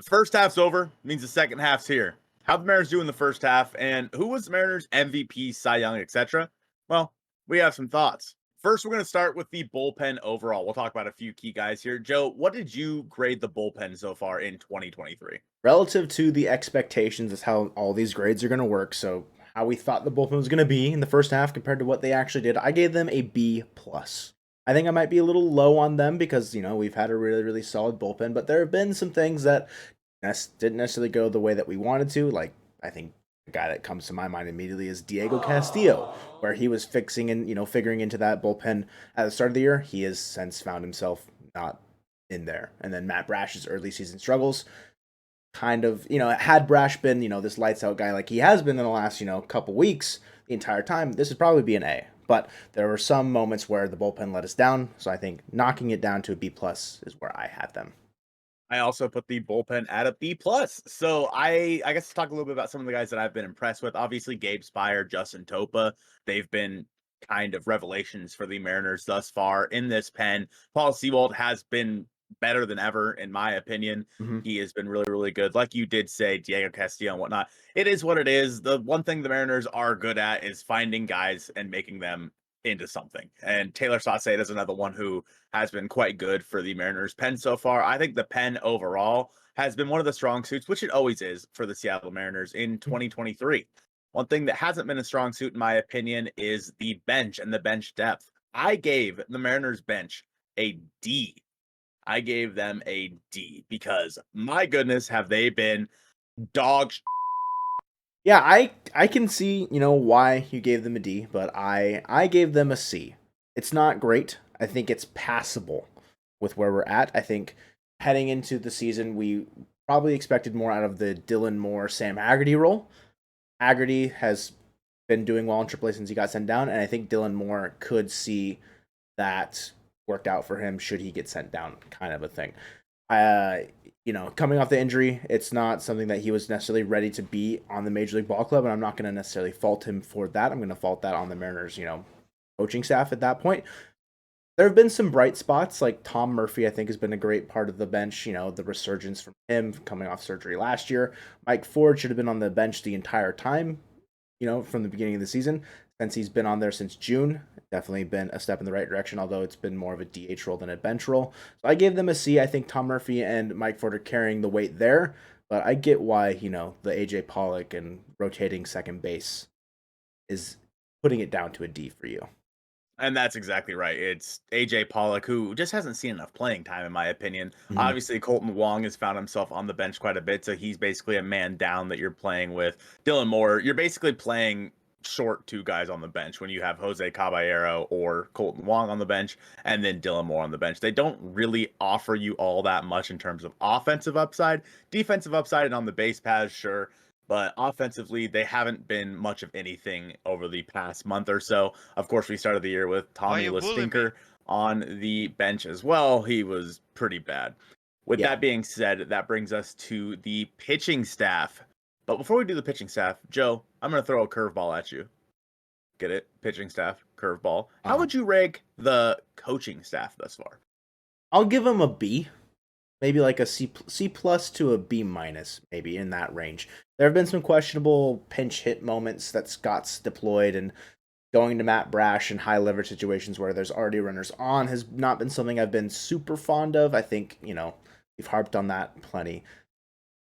The first half's over, means the second half's here. How the Mariners do in the first half, and who was the Mariners MVP, Cy Young, etc.? Well, we have some thoughts. First, we're going to start with the bullpen overall. We'll talk about a few key guys here. Joe, what did you grade the bullpen so far in 2023? Relative to the expectations is how all these grades are going to work. So how we thought the bullpen was going to be in the first half compared to what they actually did, I gave them a B plus. I think I might be a little low on them because we've had a really solid bullpen, but there have been some things that didn't necessarily go the way that we wanted to. Like I think the guy that comes to my mind immediately is Diego Castillo, where he was fixing and figuring into that bullpen at the start of the year. He has since found himself not in there, and then Matt Brash's early season struggles kind of, had Brash been, this lights out guy like he has been in the last, couple weeks, the entire time, this would probably be an A. But there were some moments where the bullpen let us down. So I think knocking it down to a B plus is where I had them. I also put the bullpen at a B plus. So I guess to talk a little bit about some of the guys that I've been impressed with. Obviously, Gabe Spire, Justin Topa, they've been kind of revelations for the Mariners thus far in this pen. Paul Sewald has been better than ever, in my opinion. Mm-hmm. He has been really good. Like you did say, Diego Castillo and whatnot. It is what it is. The one thing the Mariners are good at is finding guys and making them into something. And Taylor Saucedo is another one who has been quite good for the Mariners pen so far. I think the pen overall has been one of the strong suits, which it always is for the Seattle Mariners in 2023. One thing that hasn't been a strong suit, in my opinion, is the bench and the bench depth. I gave the Mariners bench a D. I gave them a D because my goodness, have they been dog. Yeah, I can see, why you gave them a D, but I gave them a C. It's not great. I think it's passable with where we're at. I think heading into the season, we probably expected more out of the Dylan Moore, Sam Haggerty role. Haggerty has been doing well in AAA since he got sent down, and I think Dylan Moore could see that worked out for him should he get sent down, kind of a thing. Coming off the injury, it's not something that he was necessarily ready to be on the Major League Ball Club, and I'm not going to necessarily fault him for that. I'm going to fault that on the Mariners, coaching staff at that point. There have been some bright spots, like Tom Murphy, I think, has been a great part of the bench. The resurgence from him coming off surgery last year. Mike Ford should have been on the bench the entire time, from the beginning of the season. Since he's been on there since June, definitely been a step in the right direction, although it's been more of a DH role than a bench role. So I gave them a C. I think Tom Murphy and Mike Ford are carrying the weight there, but I get why, the AJ Pollock and rotating second base is putting it down to a D for you. And that's exactly right. It's AJ Pollock, who just hasn't seen enough playing time, in my opinion. Mm-hmm. Obviously, Colton Wong has found himself on the bench quite a bit, so he's basically a man down that you're playing with. Dylan Moore, you're basically playing short two guys on the bench when you have Jose Caballero or Colton Wong on the bench, and then Dylan Moore on the bench. They don't really offer you all that much in terms of offensive upside. Defensive upside and on the base paths, sure. But offensively, they haven't been much of anything over the past month or so. Of course, we started the year with Tommy LaStinker on the bench as well. He was pretty bad. With that being said, that brings us to the pitching staff. But before we do the pitching staff, Joe, I'm going to throw a curveball at you. Get it? Pitching staff, curveball. How would you rank the coaching staff thus far? I'll give them a B. Maybe like a C plus to a B minus, maybe in that range. There have been some questionable pinch hit moments that Scott's deployed, and going to Matt Brash in high leverage situations where there's already runners on has not been something I've been super fond of. I think, we've harped on that plenty.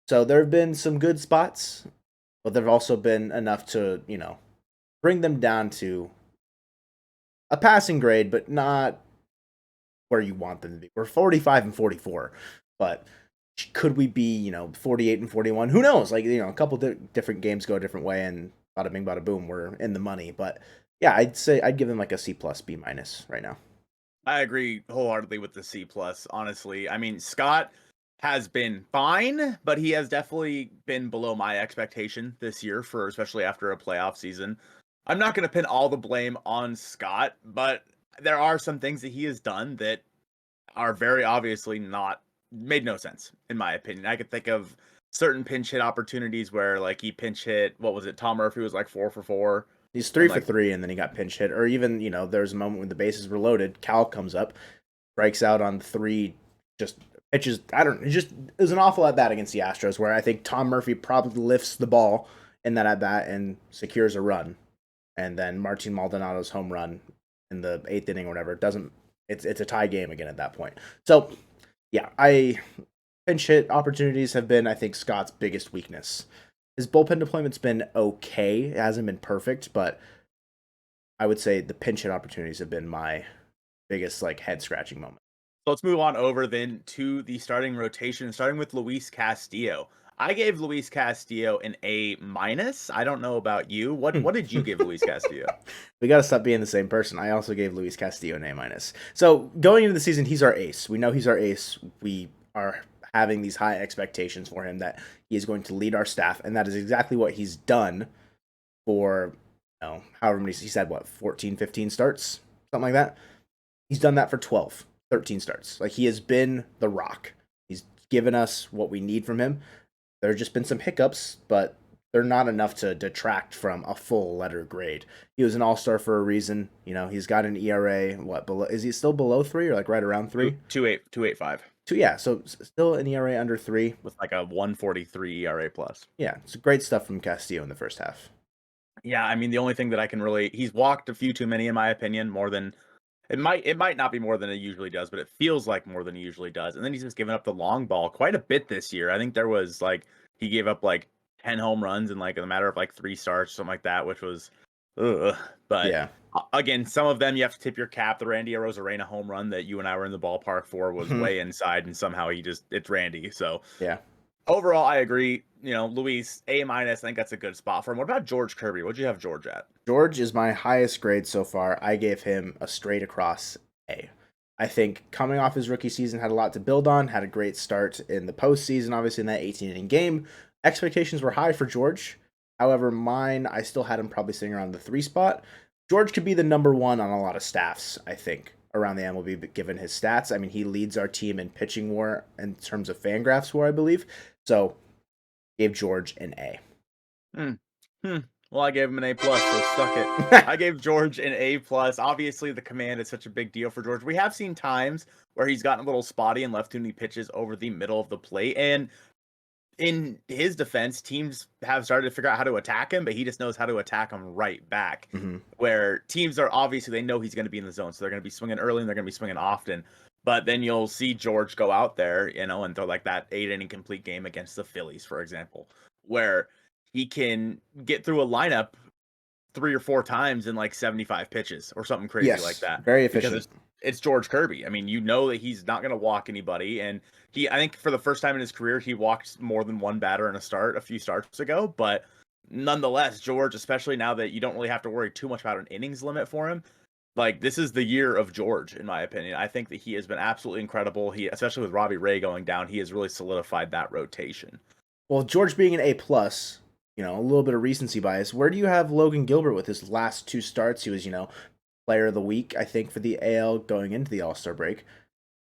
So there have been some good spots, but there have also been enough to, bring them down to a passing grade, but not where you want them to be. We're 45 and 44. But could we be, 48 and 41? Who knows? Like, a couple different games go a different way, and bada bing, bada boom, we're in the money. But yeah, I'd give them like a C plus, B minus right now. I agree wholeheartedly with the C plus. Honestly, I mean, Scott has been fine, but he has definitely been below my expectation this year, for especially after a playoff season. I'm not going to pin all the blame on Scott, but there are some things that he has done that are very obviously not made no sense, in my opinion. I could think of certain pinch hit opportunities where, like, he pinch hit, what was it? Tom Murphy was like 4 for 4. He's 3 for 3, and then he got pinch hit. Or even, there's a moment when the bases were loaded. Cal comes up, strikes out on 3, just pitches. I don't. It was an awful at bat against the Astros, where I think Tom Murphy probably lifts the ball in that at bat and secures a run, and then Martin Maldonado's home run in the 8th inning or whatever doesn't. It's a tie game again at that point. So yeah, I pinch hit opportunities have been, I think, Scott's biggest weakness. His bullpen deployment's been okay. It hasn't been perfect, but I would say the pinch hit opportunities have been my biggest like head scratching moment. So let's move on over then to the starting rotation, starting with Luis Castillo. I gave Luis Castillo an A minus. I don't know about you. What did you give Luis Castillo? We got to stop being the same person. I also gave Luis Castillo an A minus. So going into the season, he's our ace. We know he's our ace. We are having these high expectations for him that he is going to lead our staff, and that is exactly what he's done for, however many, he said, 14, 15 starts? Something like that. He's done that for 12, 13 starts. Like, he has been the rock. He's given us what we need from him. There have just been some hiccups, but they're not enough to detract from a full letter grade. He was an all-star for a reason. He's got an ERA, below, is he still below 3 or like right around 3? 2.85. Yeah, so still an ERA under 3. With like a 1.43 ERA plus. Yeah, it's great stuff from Castillo in the first half. Yeah, I mean, the only thing that I can really, he's walked a few too many, in my opinion, more than, it might not be more than it usually does, but it feels like more than he usually does. And then he's just given up the long ball quite a bit this year. I think there was like, he gave up like 10 home runs in like a matter of like 3 starts, something like that, which was, ugh. But yeah. Again, some of them you have to tip your cap. The Randy Arozarena home run that you and I were in the ballpark for was way inside, and somehow it's Randy. So yeah. Overall, I agree. Luis, A minus. I think that's a good spot for him. What about George Kirby? What'd you have George at? George is my highest grade so far. I gave him a straight across A. I think coming off his rookie season had a lot to build on, had a great start in the postseason, obviously in that 18-inning game. Expectations were high for George. However, mine, I still had him probably sitting around the 3 spot. George could be the number 1 on a lot of staffs, I think, around the MLB, given his stats. I mean, he leads our team in pitching WAR in terms of Fangraphs WAR, I believe. So, gave George an A. Well, I gave him an A plus, so suck it. I gave George an A plus. Obviously, the command is such a big deal for George. We have seen times where he's gotten a little spotty and left too many pitches over the middle of the plate, and in his defense, teams have started to figure out how to attack him, but he just knows how to attack them right back. Where teams are obviously, they know he's going to be in the zone, so they're going to be swinging early and they're going to be swinging often. But then you'll see George go out there, and throw like that 8-inning complete game against the Phillies, for example, where he can get through a lineup 3 or 4 times in like 75 pitches or something crazy like that. Very efficient. Because it's George Kirby. I mean, that he's not going to walk anybody. And I think for the first time in his career, he walked more than one batter in a few starts ago. But nonetheless, George, especially now that you don't really have to worry too much about an innings limit for him, like, this is the year of George, in my opinion. I think that he has been absolutely incredible. Especially with Robbie Ray going down, he has really solidified that rotation. Well, George being an A plus, a little bit of recency bias. Where do you have Logan Gilbert with his last 2 starts? He was, player of the week, I think, for the AL going into the All-Star break.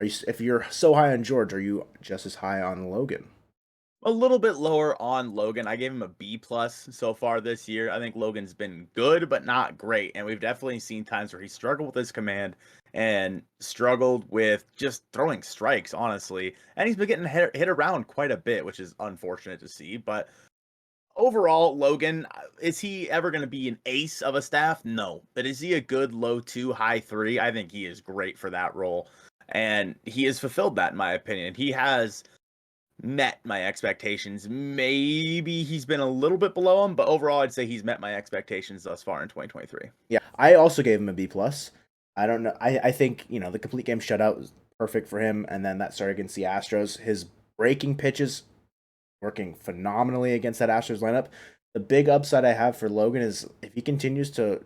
If you're so high on George, are you just as high on Logan? A little bit lower on Logan. I gave him a B plus so far this year. I think Logan's been good, but not great. And we've definitely seen times where he struggled with his command and struggled with just throwing strikes, honestly. And he's been getting hit around quite a bit, which is unfortunate to see. But overall, Logan, is he ever going to be an ace of a staff? No. But is he a good low 2, high 3? I think he is great for that role. And he has fulfilled that, in my opinion. He has met my expectations. Maybe he's been a little bit below them, but overall, I'd say he's met my expectations thus far in 2023. Yeah, I also gave him a B plus. I don't know. I think, the complete game shutout was perfect for him. And then that start against the Astros, his breaking pitches working phenomenally against that Astros lineup. The big upside I have for Logan is if he continues to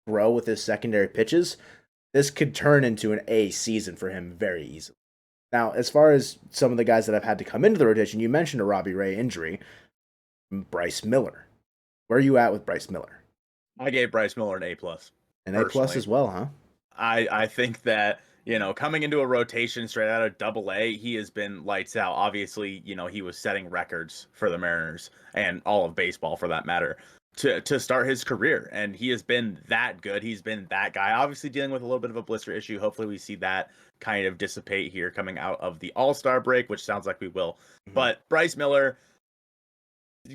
grow with his secondary pitches, this could turn into an A season for him very easily. Now, as far as some of the guys that have had to come into the rotation, you mentioned a Robbie Ray injury. Bryce Miller. Where are you at with Bryce Miller? I gave Bryce Miller an A plus. An A plus as well, huh? I think that, coming into a rotation straight out of Double-A, he has been lights out. Obviously, he was setting records for the Mariners and all of baseball for that matter. to start his career, and he has been that good. He's been that guy. Obviously dealing with a little bit of a blister issue. Hopefully we see that kind of dissipate here coming out of the All-Star break, which sounds like we will. Mhm. But Bryce Miller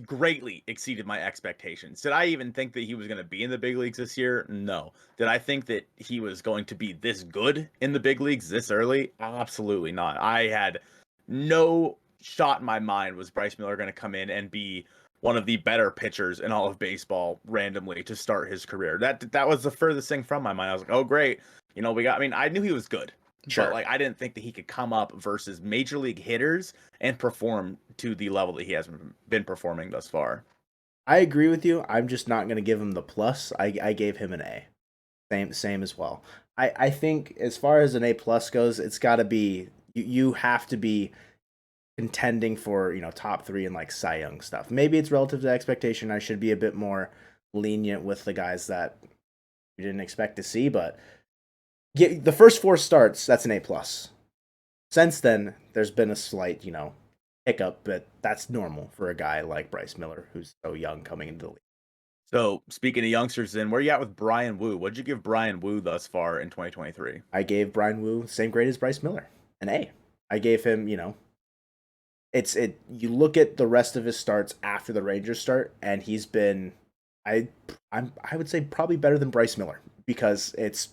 greatly exceeded my expectations. Did I even think that he was going to be in the big leagues this year? No. Did I think that he was going to be this good in the big leagues this early? Absolutely not. I had no shot in my mind was Bryce Miller going to come in and be one of the better pitchers in all of baseball randomly to start his career. That was the furthest thing from my mind. I was like, "Oh great. We got I mean, I knew he was good, but Sure. like I didn't think that he could come up versus major league hitters and perform to the level that he has been performing thus far." I agree with you. I'm just not going to give him the plus. I gave him an A. Same as well. I think as far as an A plus goes, it's got to be you have to be contending for top three and like Cy Young stuff. Maybe it's relative to expectation. I should be a bit more lenient with the guys that we didn't expect to see, but the first four starts, that's an A plus. Since then, there's been a slight hiccup, but that's normal for a guy like Bryce Miller who's so young coming into the league. So speaking of youngsters, then where you at with Brian Wu? What'd you give Brian Wu thus far in 2023? I gave Brian Wu same grade as Bryce Miller, an A. I gave him, you look at the rest of his starts after the Rangers start, and he's been I would say probably better than Bryce Miller because it's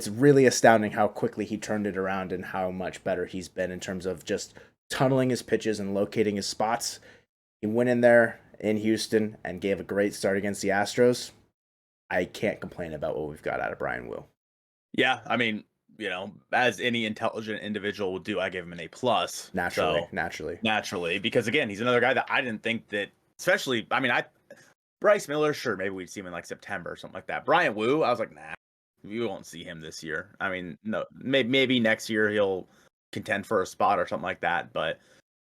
really astounding how quickly he turned it around and how much better he's been in terms of just tunneling his pitches and locating his spots. He went in there in Houston and gave a great start against the Astros. I can't complain about what we've got out of Brian Wu. Yeah, I mean, as any intelligent individual would do, I gave him an A plus. Naturally. Because again, he's another guy that I didn't think that, especially, I mean, Bryce Miller, sure, maybe we'd see him in like September or something like that. Brian Wu, I was like, nah, we won't see him this year. I mean, no, maybe next year he'll contend for a spot or something like that, but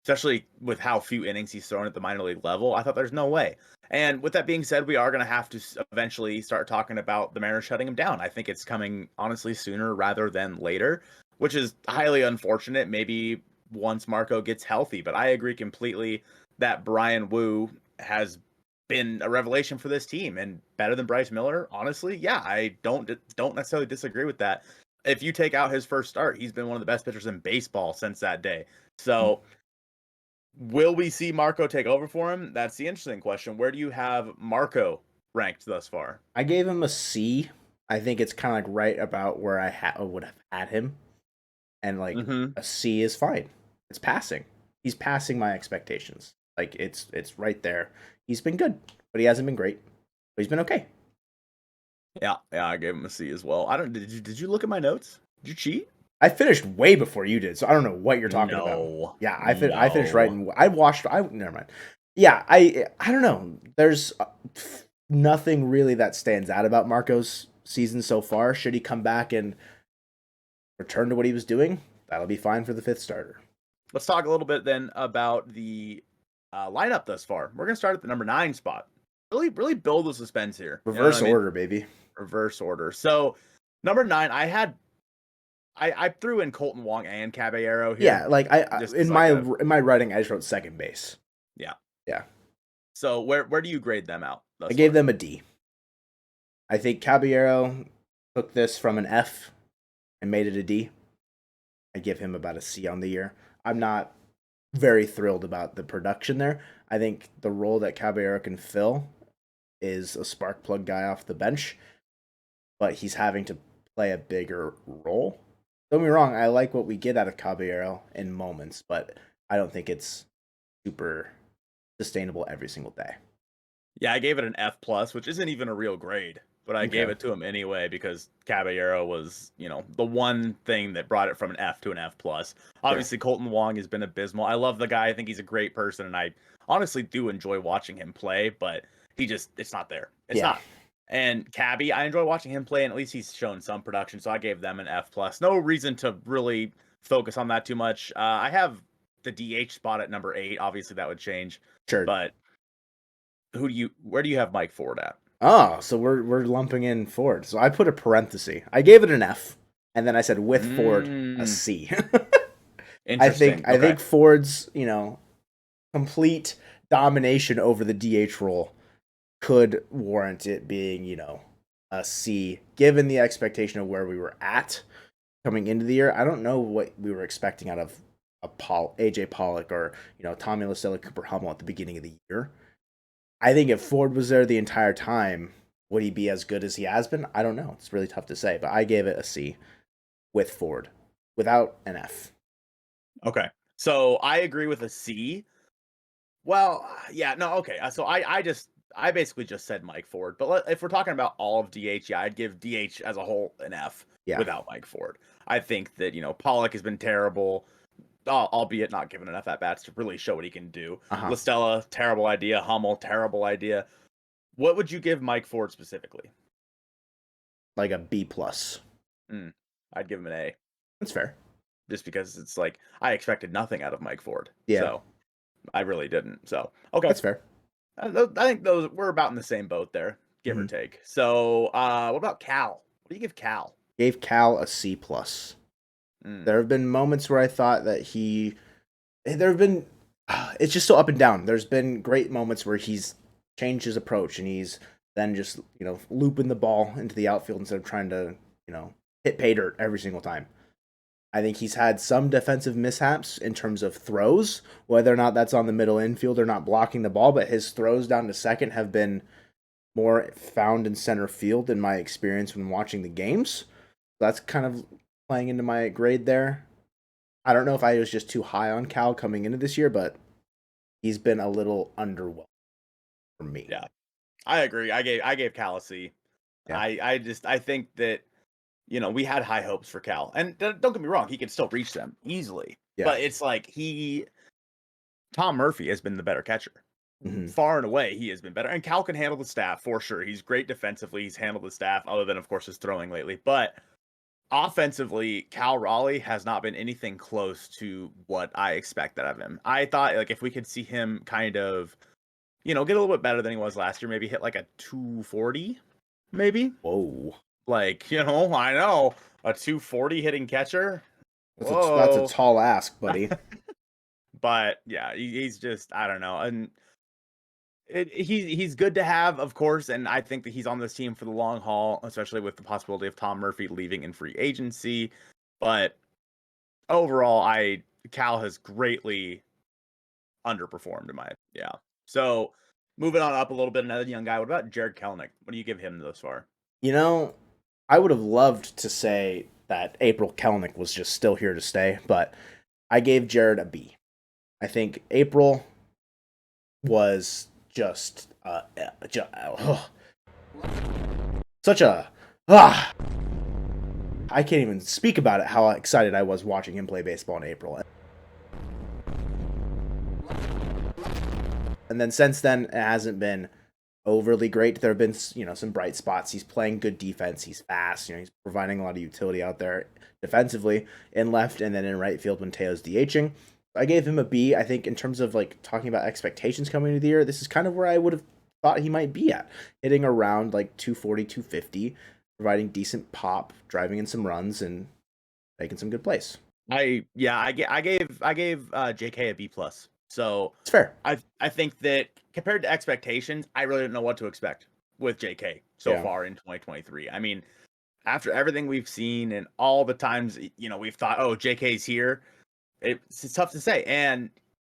especially with how few innings he's thrown at the minor league level, I thought there's no way. And with that being said, we are going to have to eventually start talking about the Mariners shutting him down. I think it's coming, honestly, sooner rather than later, which is highly unfortunate. Maybe once Marco gets healthy, but I agree completely that Brian Wu has been a revelation for this team and better than Bryce Miller. Honestly, yeah, I don't necessarily disagree with that. If you take out his first start, he's been one of the best pitchers in baseball since that day. So will we see Marco take over for him? That's the interesting question. Where do you have Marco ranked thus far? I gave him a C. I think it's kind of like right about where I would have had him, and like a C is fine. It's passing. He's passing my expectations. Like it's right there. He's been good, but he hasn't been great. But he's been okay. Yeah, I gave him a C as well. I don't. Did you look at my notes? Did you cheat? I finished way before you did, so I don't know what you're talking about. Yeah, I finished right, and I watched. Never mind. Yeah, I don't know. There's nothing really that stands out about Marco's season so far. Should he come back and return to what he was doing, that'll be fine for the fifth starter. Let's talk a little bit then about the lineup thus far. We're gonna start at the number 9 spot. Really build the suspense here. Reverse order, baby. Reverse order. So number 9, I threw in Colton Wong and Caballero here. Yeah, like in my writing, I just wrote second base. Yeah. So where do you grade them out? I gave them a D. I think Caballero took this from an F and made it a D. I give him about a C on the year. I'm not very thrilled about the production there. I think the role that Caballero can fill is a spark plug guy off the bench, but he's having to play a bigger role. Don't get me wrong, I like what we get out of Caballero in moments, but I don't think it's super sustainable every single day. Yeah, I gave it an F plus, which isn't even a real grade, but I gave it to him anyway because Caballero was, the one thing that brought it from an F to an F plus. Obviously, Colton Wong has been abysmal. I love the guy. I think he's a great person, and I honestly do enjoy watching him play, but it's not there. It's not. And Cabby, I enjoy watching him play, and at least he's shown some production, so I gave them an F plus. No reason to really focus on that too much. I have the DH spot at number 8. Obviously, that would change. Sure. But where do you have Mike Ford at? Oh, so we're lumping in Ford. So I put a parenthesis. I gave it an F, and then I said with Ford a C. Interesting. I think Ford's complete domination over the DH role could warrant it being, a C, given the expectation of where we were at coming into the year. I don't know what we were expecting out of AJ Pollock or, Tommy LaSella, Cooper Hummel at the beginning of the year. I think if Ford was there the entire time, would he be as good as he has been? I don't know. It's really tough to say, but I gave it a C with Ford, without an F. Okay. So I agree with a C. Well, yeah, no, okay. So I basically just said Mike Ford, but if we're talking about all of DH, yeah, I'd give DH as a whole an F Yeah. without Mike Ford. I think that Pollock has been terrible, albeit not given enough at bats to really show what he can do. Uh-huh. LaStella, terrible idea. Hummel, terrible idea. What would you give Mike Ford specifically? Like a B plus. I'd give him an A, That's fair. just because it's like I expected nothing out of Mike Ford. Yeah. So I really didn't. So okay. That's fair. I think those we're about in the same boat there, give or take. So, what about Cal? What do you give Cal? Gave Cal a C plus. There have been moments where I thought that there have been, it's just so up and down. There's been great moments where he's changed his approach and he's then just, looping the ball into the outfield instead of trying to, hit pay dirt every single time. I think he's had some defensive mishaps in terms of throws, whether or not that's on the middle infield or not blocking the ball, but his throws down to second have been more found in center field in my experience when watching the games. That's kind of playing into my grade there. I don't know if I was just too high on Cal coming into this year, but he's been a little underwhelmed for me. Yeah, I agree. I gave Cal a C. Yeah. I think that we had high hopes for Cal, and don't get me wrong, he could still reach them easily. Yeah. But it's like Tom Murphy has been the better catcher. Far and away, he has been better. And Cal can handle the staff for sure. He's great defensively. He's handled the staff, other than, of course, his throwing lately. But offensively, Cal Raleigh has not been anything close to what I expected of him. I thought, like, if we could see him kind of, get a little bit better than he was last year, maybe hit like a 240, maybe. Whoa. Like, I know, a 240 hitting catcher. That's a tall ask, buddy. But yeah, he's just, I don't know. And he's good to have, of course, and I think that he's on this team for the long haul, especially with the possibility of Tom Murphy leaving in free agency. But overall, Cal has greatly underperformed in my So moving on up a little bit, another young guy. What about Jared Kelenic? What do you give him thus far? I would have loved to say that April Kelenic was just still here to stay, but I gave Jared a B. I think April was just such a I can't even speak about it, how excited I was watching him play baseball in April. And then since then, it hasn't been overly great. There have been, some bright spots. He's playing good defense. He's fast. He's providing a lot of utility out there defensively in left and then in right field when Teo's DHing. I gave him a B. I think in terms of like talking about expectations coming into the year, this is kind of where I would have thought he might be at, hitting around like 240, 250, providing decent pop, driving in some runs, and making some good plays. I gave JK a B plus. So it's fair. I think that compared to expectations, I really don't know what to expect with JK so far in 2023. I mean, after everything we've seen and all the times we've thought, oh, JK's here, it's tough to say. And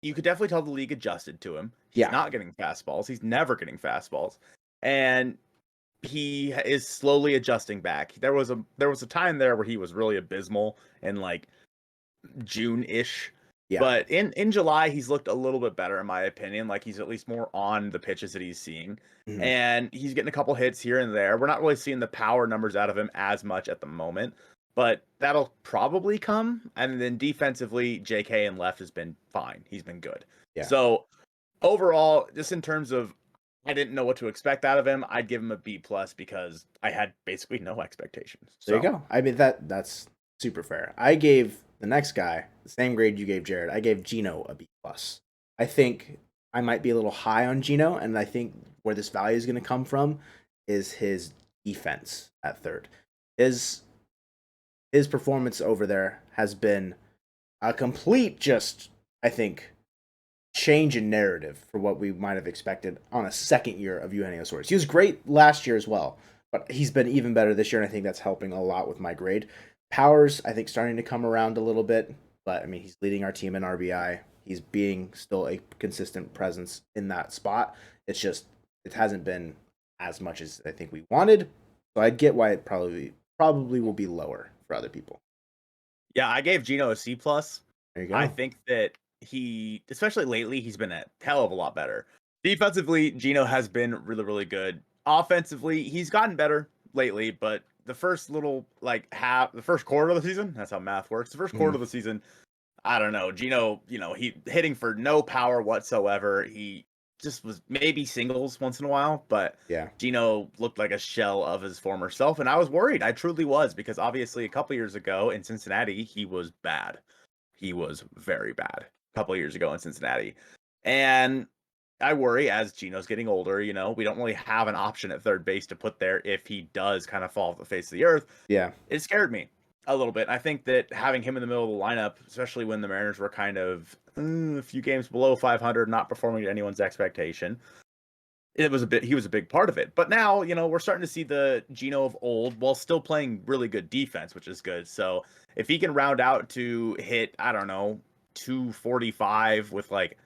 you could definitely tell the league adjusted to him. He's not getting fastballs. He's never getting fastballs, and he is slowly adjusting back. There was a time there where he was really abysmal in like June-ish. Yeah. But in July, he's looked a little bit better, in my opinion. Like, he's at least more on the pitches that he's seeing. Mm-hmm. And he's getting a couple hits here and there. We're not really seeing the power numbers out of him as much at the moment. But that'll probably come. And then defensively, JK and left has been fine. He's been good. Yeah. So, overall, just in terms of I didn't know what to expect out of him, I'd give him a B+ because I had basically no expectations. So. There you go. I mean, that's super fair. I gave the next guy the same grade you gave Jared. I gave Gino a B+. I think I might be a little high on Gino, and I think where this value is going to come from is his defense at third. His performance over there has been a complete I think, change in narrative for what we might have expected on a second year of Eugenio Suarez. He was great last year as well, but he's been even better this year, and I think that's helping a lot with my grade. Powers, I think, starting to come around a little bit, but I mean, he's leading our team in RBI. He's being still a consistent presence in that spot. It's just it hasn't been as much as I think we wanted. So I'd get why it probably will be lower for other people. Yeah, I gave Gino a C plus. There you I go. think that he, especially lately, he's been a hell of a lot better. Defensively, Gino has been really, really good. Offensively, he's gotten better lately, but the first little the first quarter of the season, that's how math works. The first quarter of the season, I don't know. Gino, he hitting for no power whatsoever. He just was maybe singles once in a while, but Yeah. Gino looked like a shell of his former self, and I was worried. I truly was, because obviously a couple years ago in Cincinnati, he was bad. He was very bad a couple years ago in Cincinnati. And I worry as Gino's getting older, we don't really have an option at third base to put there if he does kind of fall off the face of the earth. Yeah. It scared me a little bit. I think that having him in the middle of the lineup, especially when the Mariners were kind of a few games below 500, not performing to anyone's expectation, he was a big part of it. But now, we're starting to see the Gino of old while still playing really good defense, which is good. So if he can round out to hit, I don't know, 245 with like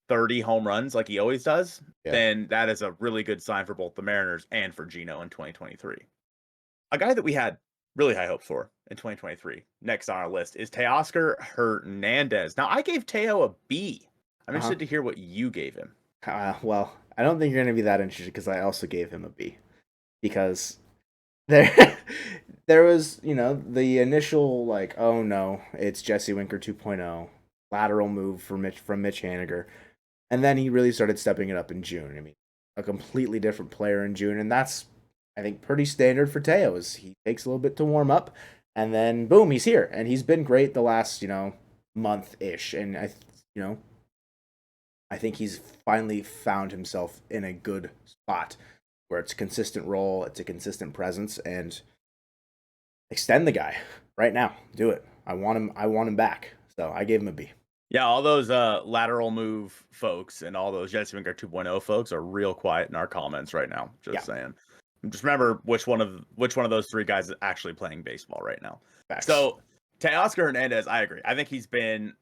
30 home runs like he always does, then that is a really good sign for both the Mariners and for Gino in 2023. A guy that we had really high hopes for in 2023, next on our list, is Teoscar Hernandez. Now, I gave Teo a B. I'm interested to hear what you gave him. Well, I don't think you're going to be that interested because I also gave him a B. Because there, there was, the initial, oh no, it's Jesse Winker 2.0, lateral move from Mitch Haniger. And then he really started stepping it up in June. I mean, a completely different player in June. And that's, I think, pretty standard for Teo, is he takes a little bit to warm up. And then, boom, he's here. And he's been great the last, month-ish. And, I think he's finally found himself in a good spot where it's a consistent role, it's a consistent presence, and extend the guy right now. Do it. I want him back. So I gave him a B. Yeah, all those lateral move folks and all those Jesse Winker 2.0 folks are real quiet in our comments right now. Just saying. Just remember which one of those three guys is actually playing baseball right now. Facts. So Teoscar Hernandez, I agree. I think he's been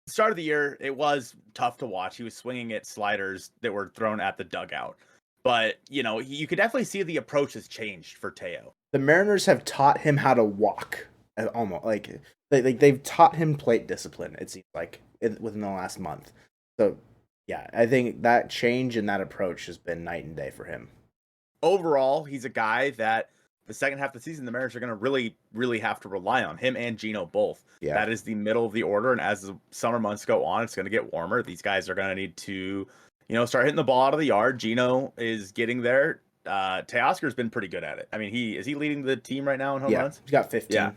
start of the year. It was tough to watch. He was swinging at sliders that were thrown at the dugout, but you could definitely see the approach has changed for Teo. The Mariners have taught him how to walk, almost like they've taught him plate discipline. It seems like within the last month. So yeah, I think that change in that approach has been night and day for him. Overall, he's a guy that the second half of the season, the Mariners are going to really, really have to rely on him and Gino both. Yeah. That is the middle of the order. And as the summer months go on, it's going to get warmer. These guys are going to need to, start hitting the ball out of the yard. Gino is getting there. Teoscar's been pretty good at it. I mean, is he leading the team right now in home runs? He's got 15.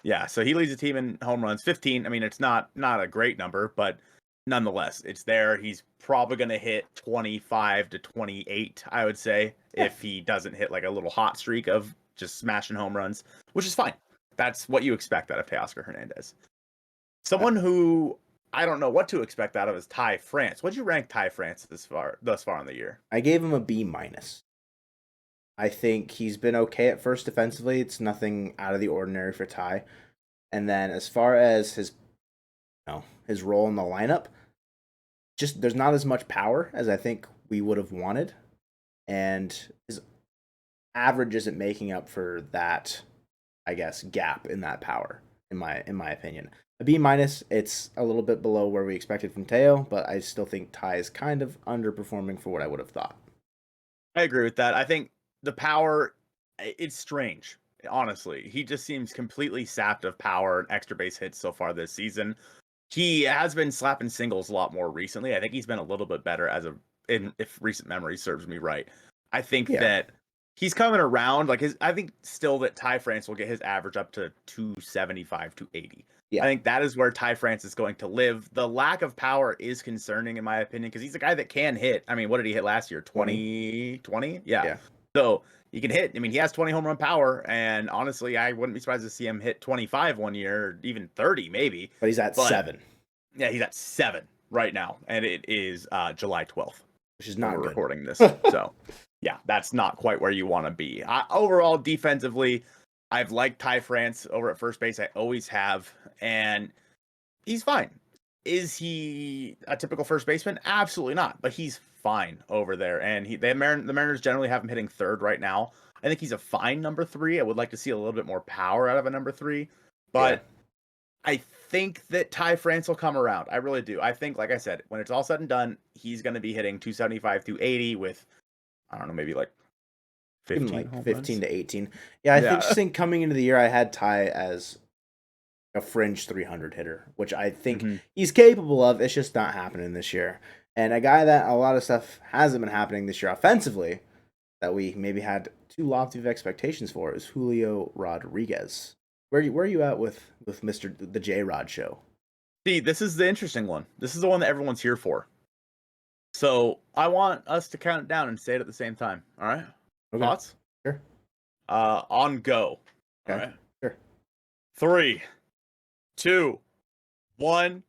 Yeah. So he leads the team in home runs. 15. I mean, it's not a great number, but nonetheless, it's there. He's probably going to hit 25 to 28, I would say, if he doesn't hit like a little hot streak of just smashing home runs, which is fine. That's what you expect out of Teoscar Hernandez. Someone who I don't know what to expect out of is Ty France. What'd you rank Ty France thus far in the year? I gave him a B-. I think he's been okay at first defensively. It's nothing out of the ordinary for Ty. And then as far as his role in the lineup, just there's not as much power as I think we would have wanted. And his average isn't making up for that, I guess, gap in that power, in my opinion. A B-, it's a little bit below where we expected from Teo, but I still think Ty is kind of underperforming for what I would have thought. I agree with that. I think the power, it's strange, honestly. He just seems completely sapped of power and extra base hits so far this season. He has been slapping singles a lot more recently. I think he's been a little bit better if recent memory serves me right. I think that he's coming around. I think still that Ty France will get his average up to 275, 280. I think that is where Ty France is going to live. The lack of power is concerning, in my opinion, because he's a guy that can hit. I mean, what did he hit last year? 20? Yeah. So he can hit. I mean, he has 20 home run power, and honestly, I wouldn't be surprised to see him hit 25 one year, or even 30 maybe. But he's at 7. Yeah, he's at 7 right now, and it is July 12th. which is When not we're good. recording this. So, yeah, that's not quite where you want to be. Overall, defensively, I've liked Ty France over at first base. I always have, and he's fine. Is he a typical first baseman? Absolutely not. But he's fine over there, and the Mariners generally have him hitting third right now. I think he's a fine number 3. I would like to see a little bit more power out of a number 3, Yeah. but I think that Ty France will come around. I really do. I think, like I said, when it's all said and done, he's going to be hitting 275, 280 with, I don't know, maybe like Even 15 like home 15 runs. to 18. Yeah, I Yeah. think coming into the year, I had Ty as a fringe 300 hitter, which I think Mhm. he's capable of. It's just not happening this year. And a guy that a lot of stuff hasn't been happening this year offensively that we maybe had too lofty of expectations for is Julio Rodriguez. Where are you at with Mr. the J Rod show? See, this is the interesting one. This is the one that everyone's here for. So I want us to count it down and say it at the same time. All right? Okay. Thoughts? Sure. On go. All Okay. right. Sure. 3, 2, 1,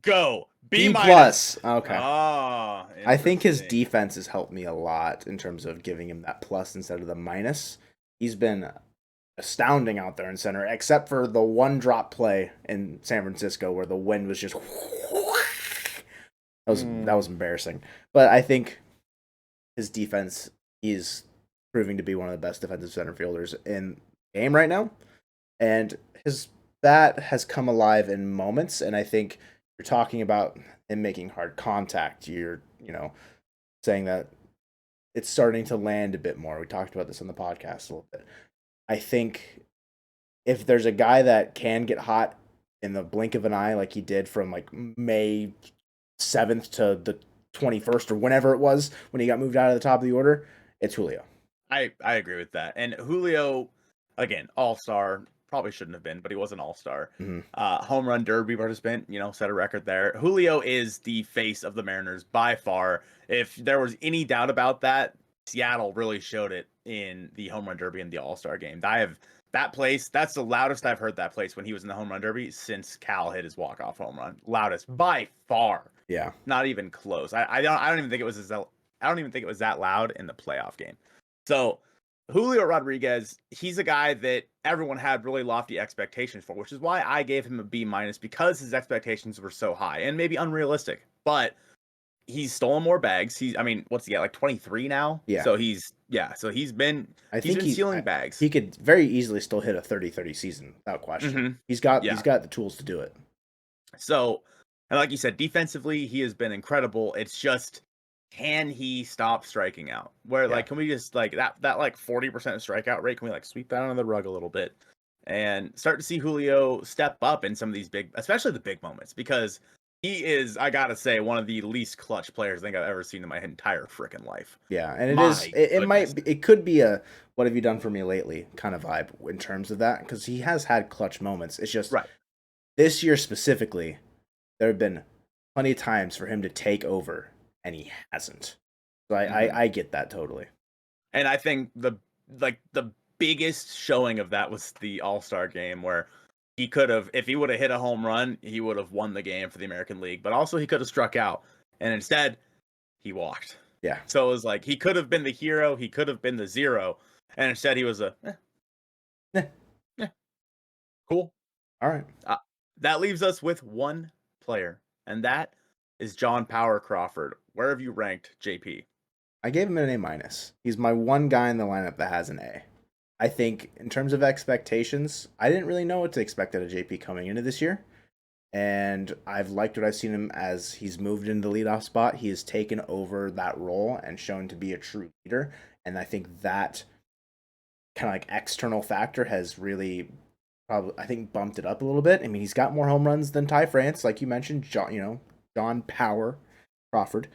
go. B minus. plus. Okay. Ah, I think his interesting. defense has helped me a lot in terms of giving him that plus instead of the minus. He's been astounding out there in center, except for the one drop play in San Francisco where the wind was just that was embarrassing. But I think his defense, he's proving to be one of the best defensive center fielders in the game right now. And his bat has come alive in moments, and I think you're talking about him making hard contact. You're, saying that it's starting to land a bit more. We talked about this on the podcast a little bit. I think if there's a guy that can get hot in the blink of an eye, like he did from like May 7th to the 21st or whenever it was when he got moved out of the top of the order, it's Julio. I agree with that. And Julio, again, all-star, probably shouldn't have been, but he was an all-star. Mm-hmm. Home run derby participant, set a record there. Julio is the face of the Mariners by far. If there was any doubt about that, Seattle really showed it in the home run derby and the all-star game. That place, that's the loudest I've heard that place when he was in the home run derby since Cal hit his walk-off home run. Loudest by far. Yeah. Not even close. I don't even think it was I don't even think it was that loud in the playoff game. So Julio Rodriguez, he's a guy that everyone had really lofty expectations for, which is why I gave him a B minus, because his expectations were so high and maybe unrealistic. But he's stolen more bags. What's he at, like 23 now? Yeah. So he's been stealing bags. He could very easily still hit a 30-30 season without question. Mm-hmm. He's got the tools to do it. So, and like you said, defensively, he has been incredible. It's just, can he stop striking out? Can we just like that 40% strikeout rate? Can we like sweep that under the rug a little bit and start to see Julio step up in some of these especially the big moments? Because he is, I gotta say, one of the least clutch players I think I've ever seen in my entire freaking life. Yeah, and it could be a "what have you done for me lately" kind of vibe in terms of that, because he has had clutch moments. It's just this year specifically, there have been plenty of times for him to take over, and he hasn't. So I get that totally. And I think the biggest showing of that was the All-Star game, where he could have, if he would have hit a home run, he would have won the game for the American League. But also he could have struck out, and instead he walked. Yeah. So it was like he could have been the hero, he could have been the zero, and instead he was cool. All right. That leaves us with one player, and that is John Power Crawford. Where have you ranked JP? I gave him an A minus. He's my one guy in the lineup that has an A. I think in terms of expectations, I didn't really know what to expect out of JP coming into this year. And I've liked what I've seen him as he's moved into the leadoff spot. He has taken over that role and shown to be a true leader. And I think that kind of like external factor has really bumped it up a little bit. I mean, he's got more home runs than Ty France, like you mentioned, John Power Crawford.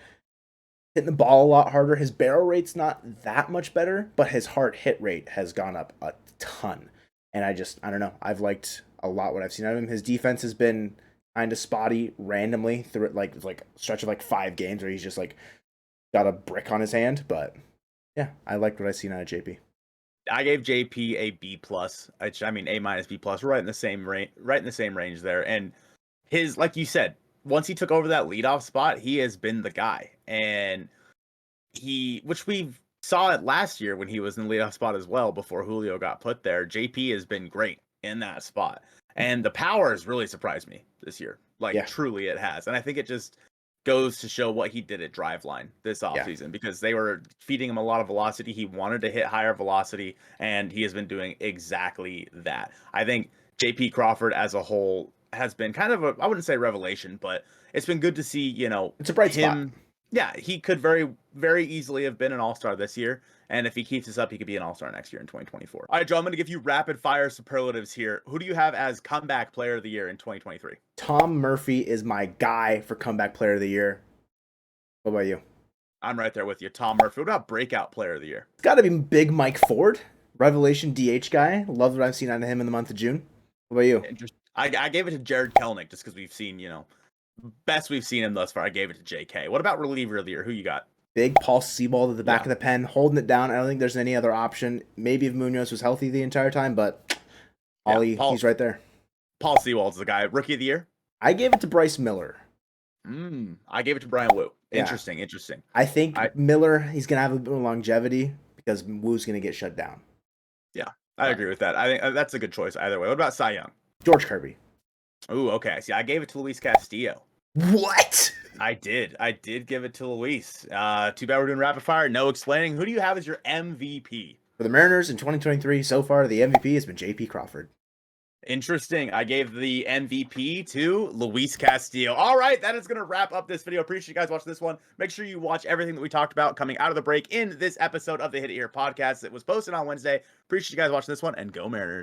Hitting the ball a lot harder. His barrel rate's not that much better, but his hard hit rate has gone up a ton. And I don't know. I've liked a lot what I've seen out of him. His defense has been kind of spotty randomly through like a stretch of like 5 games where he's just like got a brick on his hand. But yeah, I liked what I've seen out of JP. I gave JP a B plus. A minus B plus, right in the same range there. And his, like you said, once he took over that leadoff spot, he has been the guy. And which we saw it last year when he was in the leadoff spot as well before Julio got put there. JP has been great in that spot. And the power has really surprised me this year. Like, truly it has. And I think it just goes to show what he did at Driveline this offseason because they were feeding him a lot of velocity. He wanted to hit higher velocity, and he has been doing exactly that. I think JP Crawford as a whole has been kind of I wouldn't say revelation, but it's been good to see, it's a bright spot. Yeah, he could very, very easily have been an all-star this year. And if he keeps this up, he could be an all-star next year in 2024. All right, Joe, I'm going to give you rapid-fire superlatives here. Who do you have as comeback player of the year in 2023? Tom Murphy is my guy for comeback player of the year. What about you? I'm right there with you. Tom Murphy. What about breakout player of the year? It's got to be Big Mike Ford, revelation DH guy. Love what I've seen out of him in the month of June. What about you? I gave it to Jared Kelenic just because we've seen, best we've seen him thus far. I gave it to JK. What about reliever of the year? Who you got? Big Paul Sebald at the back of the pen, holding it down. I don't think there's any other option. Maybe if Munoz was healthy the entire time, but he's right there. Paul Sebald's the guy. Rookie of the year? I gave it to Bryce Miller. I gave it to Brian Wu. Interesting. I think Miller, he's going to have a bit of longevity because Wu's going to get shut down. Yeah, I agree with that. I think that's a good choice either way. What about Cy Young? George Kirby. Ooh, okay. See, I gave it to Luis Castillo. What? I did give it to Luis. Too bad we're doing rapid fire. No explaining. Who do you have as your MVP? For the Mariners in 2023, so far, the MVP has been JP Crawford. Interesting. I gave the MVP to Luis Castillo. All right, that is going to wrap up this video. Appreciate you guys watching this one. Make sure you watch everything that we talked about coming out of the break in this episode of the Hit It Here podcast that was posted on Wednesday. Appreciate you guys watching this one, and go Mariners.